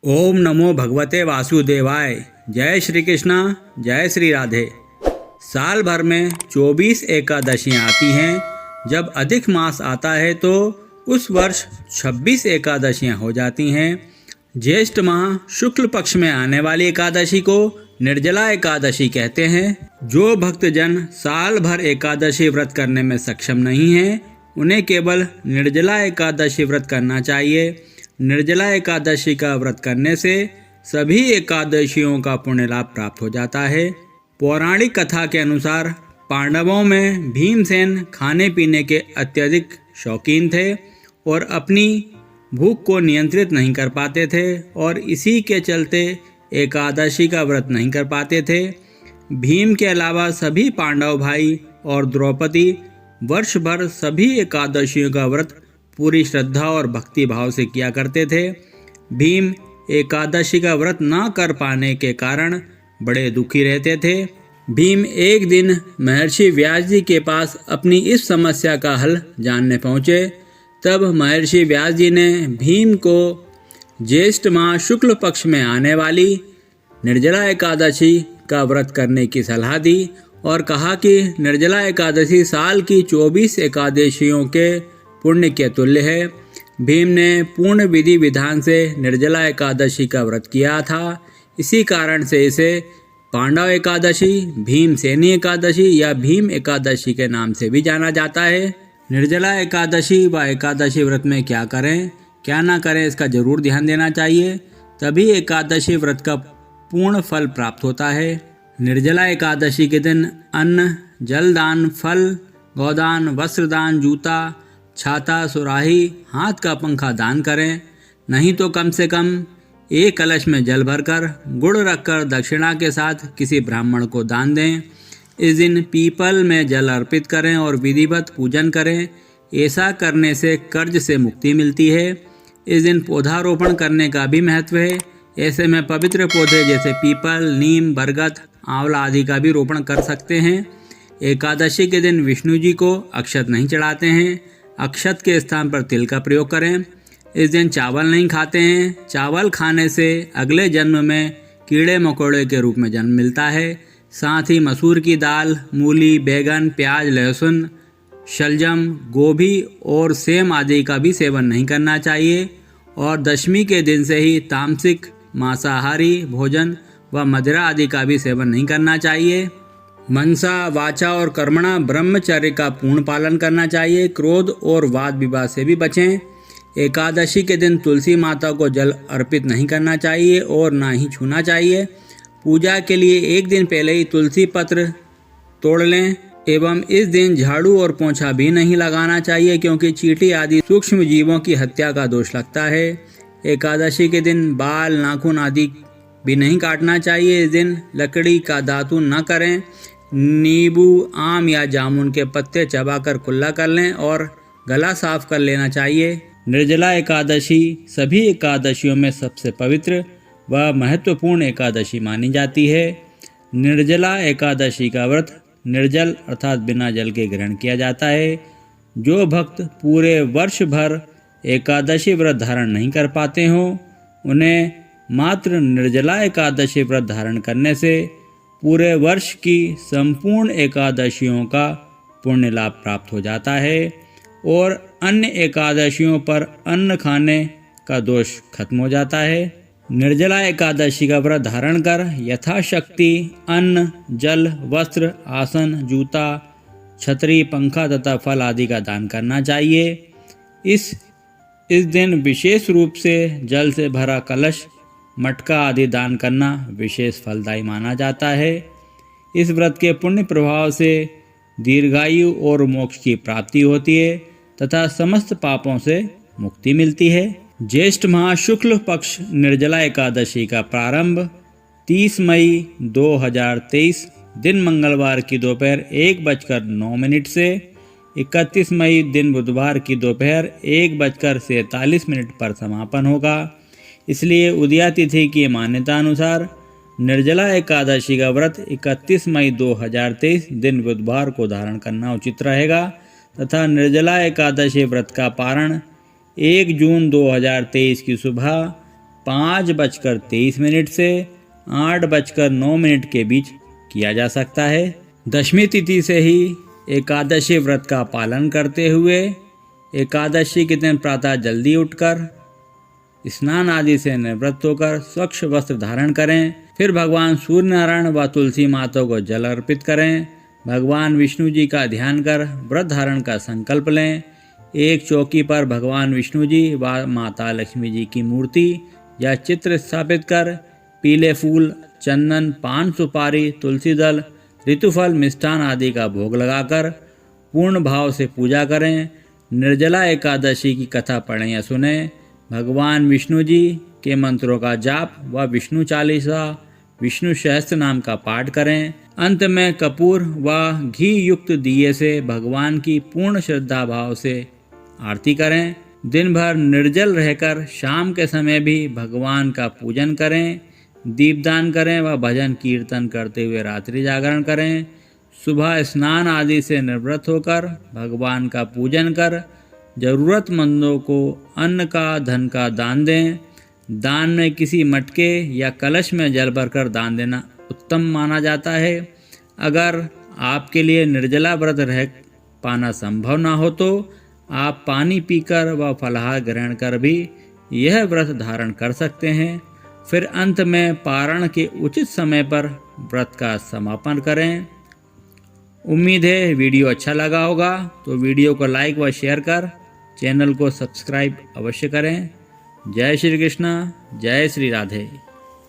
ओम नमो भगवते वासुदेवाय। जय श्री कृष्णा, जय श्री राधे। साल भर में 24 एकादशियाँ आती हैं। जब अधिक मास आता है तो उस वर्ष 26 एकादशियाँ हो जाती हैं। ज्येष्ठ माह शुक्ल पक्ष में आने वाली एकादशी को निर्जला एकादशी कहते हैं। जो भक्तजन साल भर एकादशी व्रत करने में सक्षम नहीं हैं, उन्हें केवल निर्जला एकादशी व्रत करना चाहिए। निर्जला एकादशी का व्रत करने से सभी एकादशियों का पुण्य लाभ प्राप्त हो जाता है। पौराणिक कथा के अनुसार पांडवों में भीमसेन खाने पीने के अत्यधिक शौकीन थे और अपनी भूख को नियंत्रित नहीं कर पाते थे और इसी के चलते एकादशी का व्रत नहीं कर पाते थे। भीम के अलावा सभी पांडव भाई और द्रौपदी वर्ष भर सभी एकादशियों का व्रत पूरी श्रद्धा और भक्ति भाव से किया करते थे। भीम एकादशी का व्रत न कर पाने के कारण बड़े दुखी रहते थे। भीम एक दिन महर्षि व्यास जी के पास अपनी इस समस्या का हल जानने पहुँचे। तब महर्षि व्यास जी ने भीम को ज्येष्ठ माह शुक्ल पक्ष में आने वाली निर्जला एकादशी का व्रत करने की सलाह दी और कहा कि निर्जला एकादशी साल की 24 एकादशियों के पुण्य के तुल्य है। भीम ने पूर्ण विधि विधान से निर्जला एकादशी का व्रत किया था। इसी कारण से इसे पांडव एकादशी, भीमसेनी एकादशी या भीम एकादशी के नाम से भी जाना जाता है। निर्जला एकादशी व एकादशी व्रत में क्या करें, क्या ना करें, इसका जरूर ध्यान देना चाहिए। तभी एकादशी व्रत का पूर्ण फल प्राप्त होता है। निर्जला एकादशी के दिन अन्न, जलदान, फल, गौदान, वस्त्रदान, जूता, छाता, सुराही, हाथ का पंखा दान करें। नहीं तो कम से कम एक कलश में जल भरकर गुड़ रखकर दक्षिणा के साथ किसी ब्राह्मण को दान दें। इस दिन पीपल में जल अर्पित करें और विधिवत पूजन करें। ऐसा करने से कर्ज से मुक्ति मिलती है। इस दिन पौधारोपण करने का भी महत्व है। ऐसे में पवित्र पौधे जैसे पीपल, नीम, बरगद, आंवला आदि का भी रोपण कर सकते हैं। एकादशी के दिन विष्णु जी को अक्षत नहीं चढ़ाते हैं। अक्षत के स्थान पर तिल का प्रयोग करें। इस दिन चावल नहीं खाते हैं। चावल खाने से अगले जन्म में कीड़े मकोड़े के रूप में जन्म मिलता है। साथ ही मसूर की दाल, मूली, बैगन, प्याज, लहसुन, शलजम, गोभी और सेम आदि का भी सेवन नहीं करना चाहिए। और दशमी के दिन से ही तामसिक, मांसाहारी भोजन व मदिरा आदि का भी सेवन नहीं करना चाहिए। मनसा, वाचा और कर्मणा ब्रह्मचर्य का पूर्ण पालन करना चाहिए। क्रोध और वाद विवाद से भी बचें। एकादशी के दिन तुलसी माता को जल अर्पित नहीं करना चाहिए और ना ही छूना चाहिए। पूजा के लिए एक दिन पहले ही तुलसी पत्र तोड़ लें एवं इस दिन झाड़ू और पोंछा भी नहीं लगाना चाहिए, क्योंकि चींटी आदि सूक्ष्म जीवों की हत्या का दोष लगता है। एकादशी के दिन बाल, नाखून आदि भी नहीं काटना चाहिए। इस दिन लकड़ी का दातुन न करें। नींबू, आम या जामुन के पत्ते चबाकर कुल्ला कर लें और गला साफ कर लेना चाहिए। निर्जला एकादशी सभी एकादशियों में सबसे पवित्र व महत्वपूर्ण एकादशी मानी जाती है। निर्जला एकादशी का व्रत निर्जल अर्थात बिना जल के ग्रहण किया जाता है। जो भक्त पूरे वर्ष भर एकादशी व्रत धारण नहीं कर पाते हों, उन्हें मात्र निर्जला एकादशी व्रत धारण करने से पूरे वर्ष की संपूर्ण एकादशियों का पुण्य लाभ प्राप्त हो जाता है और अन्य एकादशियों पर अन्न खाने का दोष खत्म हो जाता है। निर्जला एकादशी का व्रत धारण कर यथाशक्ति अन्न, जल, वस्त्र, आसन, जूता, छतरी, पंखा तथा फल आदि का दान करना चाहिए। इस दिन विशेष रूप से जल से भरा कलश, मटका आदि दान करना विशेष फलदायी माना जाता है। इस व्रत के पुण्य प्रभाव से दीर्घायु और मोक्ष की प्राप्ति होती है तथा समस्त पापों से मुक्ति मिलती है। ज्येष्ठ माह शुक्ल पक्ष निर्जला एकादशी का प्रारंभ 30 मई 2023 दिन मंगलवार की दोपहर 1:09 से 31 मई दिन बुधवार की दोपहर 1:43 पर समापन होगा। इसलिए उदया तिथि की मान्यता अनुसार निर्जला एकादशी का व्रत 31 मई 2023 दिन बुधवार को धारण करना उचित रहेगा तथा निर्जला एकादशी व्रत का पारण 1 जून 2023 की सुबह 5:23 से 8:09 के बीच किया जा सकता है। दशमी तिथि से ही एकादशी व्रत का पालन करते हुए एकादशी के दिन प्रातः जल्दी उठकर स्नान आदि से निवृत्त होकर स्वच्छ वस्त्र धारण करें। फिर भगवान सूर्य नारायण व तुलसी माता को जल अर्पित करें। भगवान विष्णु जी का ध्यान कर व्रत धारण का संकल्प लें। एक चौकी पर भगवान विष्णु जी व माता लक्ष्मी जी की मूर्ति या चित्र स्थापित कर पीले फूल, चंदन, पान, सुपारी, तुलसी दल, ऋतुफल, मिष्ठान आदि का भोग लगाकर पूर्ण भाव से पूजा करें। निर्जला एकादशी की कथा पढ़ें या सुनें। भगवान विष्णु जी के मंत्रों का जाप व विष्णु चालीसा, विष्णु सहस्त्र नाम का पाठ करें। अंत में कपूर व घी युक्त दिए से भगवान की पूर्ण श्रद्धा भाव से आरती करें। दिन भर निर्जल रहकर शाम के समय भी भगवान का पूजन करें, दीपदान करें व भजन कीर्तन करते हुए रात्रि जागरण करें। सुबह स्नान आदि से निवृत्त होकर भगवान का पूजन कर जरूरतमंदों को अन्न का, धन का दान दें। दान में किसी मटके या कलश में जल भरकर दान देना उत्तम माना जाता है। अगर आपके लिए निर्जला व्रत रह पाना संभव ना हो तो आप पानी पीकर व फलाहार ग्रहण कर भी यह व्रत धारण कर सकते हैं। फिर अंत में पारण के उचित समय पर व्रत का समापन करें। उम्मीद है वीडियो अच्छा लगा होगा, तो वीडियो को लाइक व शेयर कर चैनल को सब्सक्राइब अवश्य करें। जय श्री कृष्णा, जय श्री राधे।